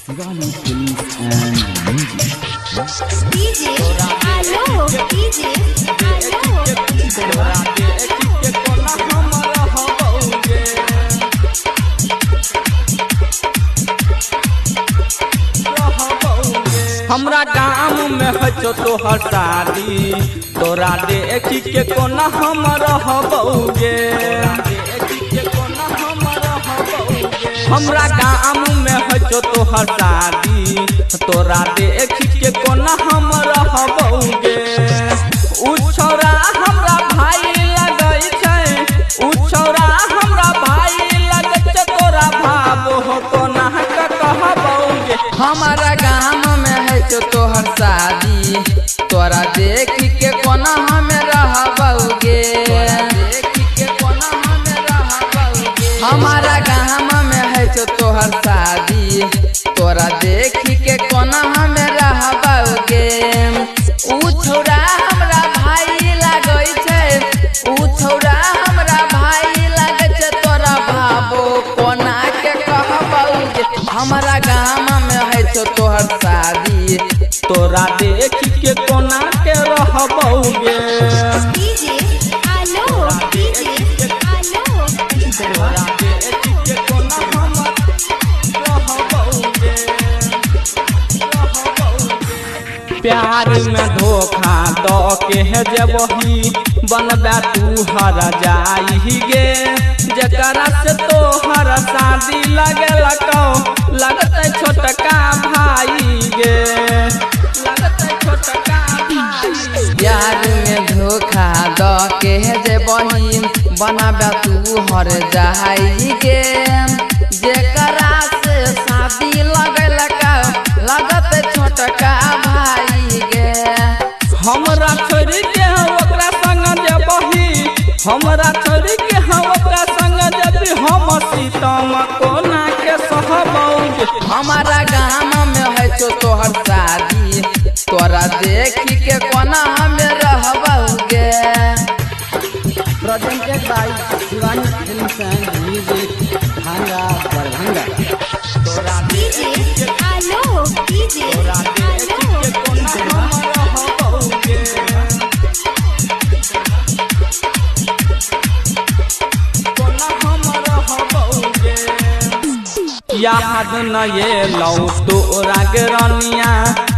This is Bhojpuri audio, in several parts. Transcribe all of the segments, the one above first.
Shivani Films and Music. DJ Alo, DJ हमरा गाँव में हो तोहर शादी तोरा देखी के कोना हम रहबौगे। हमरा गाँव में हो तोहर शादी तोरा देखी के कोना हम रहबौगे। उ छौरा हमरा भाई लगै छै, उ छौरा हमरा भाई लगै छै, तोरा भाबो हो कोना कहबौगे। हमारा गाँव में है तो तोहर शादी तोरा देखी के कोना हमें रहबौगे। हमारा गाँव में है तो तोहर शादी तोरा देखी के कोना हमें रहबौगे। उ छौरा हमरा भाई लागै छै, उ छौरा हमरा भाई लागै छै, तोरा भाबो कोना के कहबौगे। हमारा गाँव में है तो तोहर शादी तोरा देखी के कोना के रहबौगे। DJ Alo, DJ Alo, तोरा देखी के कोना हम रहबौगे। प्यार में धोखा द के है जबही बनबा तू हर जाई गे। जकरा से तोहर शादी लगलकौ लगतै छोटका भाई गे, लगतै छोटका भाई। प्यार में धोखा द के जे बहिन बनाबा तू हर जाई गे। जेकरा से शादी लगलका लगत छोटका भाई गे। हमरा छोड़ी के ओकरा संग जबही, हमरा छोड़ी के ओकरा संग जबही, हम सीतम कोना के सहबौगे। हमारा गाँव में है तो तोहर शादी तोरा देखी के कोना हमें रहबौगे। Presented by Shivani Films and Music, Bhanga, Darbhanga. तोरा DJ Alo, DJ के कोना हम रहबौगे। कोना हम रहबौगे। याद न ये लौ तोरा के रनिया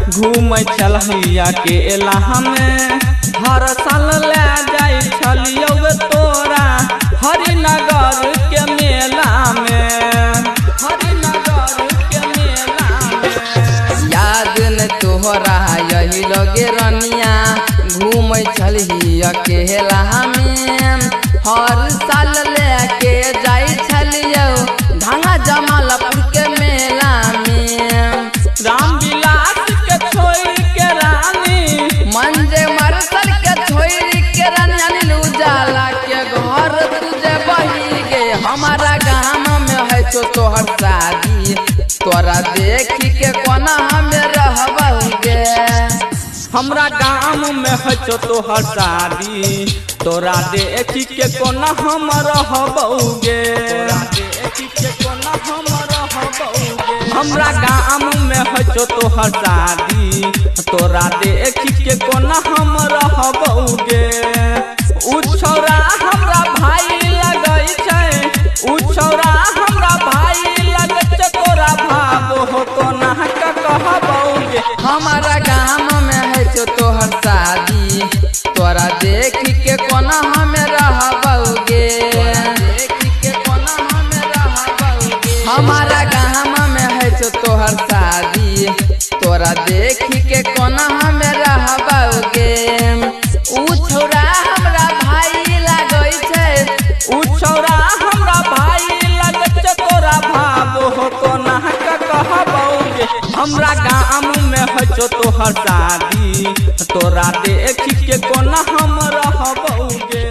घूमै छलहिया के एलाहा में। हर साल ले जाई छलियौ तोरा हरिनगर के मेला में, हरिनगर के मेला में। याद न तोहरा यही लगे रनिया घूमै छलही अकेला में। हर साल लेके जाई छलियो ढंगा जमालपुर के मेला में। राम विलास के छोड़ के रानी, मंजे मरसल के छोड़ के रानी, अनिल उजाला के घर तुझे बही गे। हमारा गाँव में है तो तोहर शादी तोरा देखी के कोना हमें रहबौगे। हमरा गाँव में है तोहर शादी तोरा देखी के कोना हम रहबौगे। हमरा गाँव में है तोहर शादी तोरा देखी के कोना हम रहबौगे। उ छौरा हमरा भाई लगै छै, उ छौरा हमरा भाई लगै छै, तोरा भाबो हो कोना कहबौगे। हमारा गाँव में है तो तोहर शादी तोरा देखी के कोना हमें रहबौगे। हमारा गाँव में है तो तोहर शादी तोरा देखी के कोना हमें रहबौगे। उ छौरा हमरा भाई लागै छै, उ छौरा हमरा भाई लगै छै, तोरा भाबो हो कोना कहबौगे। हमरा गाँव में है तोहर शादी तोरा देखी के कोना हम रहबौगे।